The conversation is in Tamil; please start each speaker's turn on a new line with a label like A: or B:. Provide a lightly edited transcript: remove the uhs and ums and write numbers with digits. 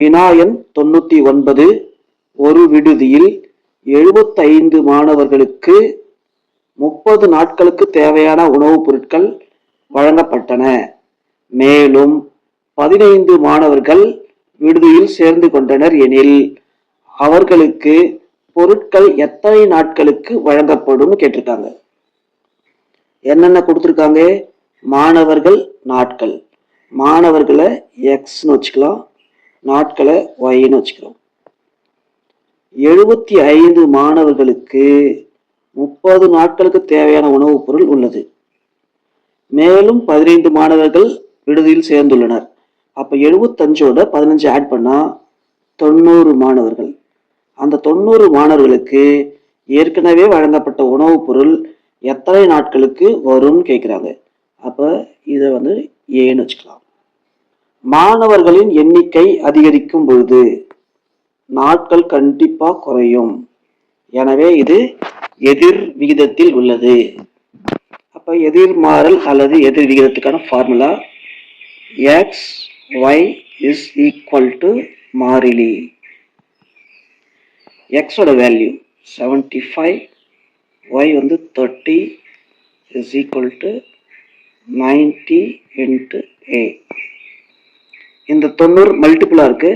A: வினா எண் 99. ஒரு விடுதியில் 75 மாணவர்களுக்கு 30 நாட்களுக்கு தேவையான உணவுப் பொருட்கள் வழங்கப்பட்டன. மேலும் 15 மாணவர்கள் விடுதியில் சேர்ந்து கொண்டனர் எனில் அவர்களுக்கு பொருட்கள் எத்தனை நாட்களுக்கு வழங்கப்படும் கேட்டிருக்காங்க. என்னென்ன கொடுத்துருக்காங்க? மாணவர்கள், நாட்கள். மாணவர்களை எக்ஸ்ன்னு வச்சுக்கலாம், நாட்களை ஒய்ன்னு வச்சுக்கிறோம். 75 மாணவர்களுக்கு 30 நாட்களுக்கு தேவையான உணவுப் பொருள் உள்ளது. மேலும் 15 மாணவர்கள் விடுதியில் சேர்ந்துள்ளனர். அப்ப 75ஓட 15 ஆட் பண்ணா 90 மாணவர்கள். அந்த 90 மாணவர்களுக்கு ஏற்கனவே வழங்கப்பட்ட உணவுப் பொருள் எத்தனை நாட்களுக்கு வரும்னு கேட்குறாங்க. அப்ப இதை ஏன்னு வச்சுக்கலாம். மாணவர்களின் எண்ணிக்கை அதிகரிக்கும் பொழுது நாட்கள் கண்டிப்பா குறையும். எனவே இது எதிர் விகிதத்தில் உள்ளது. அப்ப எதிர்மாறல் அல்லது எதிர் விகிதத்துக்கான formula x y is equal to மாறிலி. x ஓட value 75, y 30 is equal to 90 into a. இந்த 90 மல்டிபிளா இருக்கு.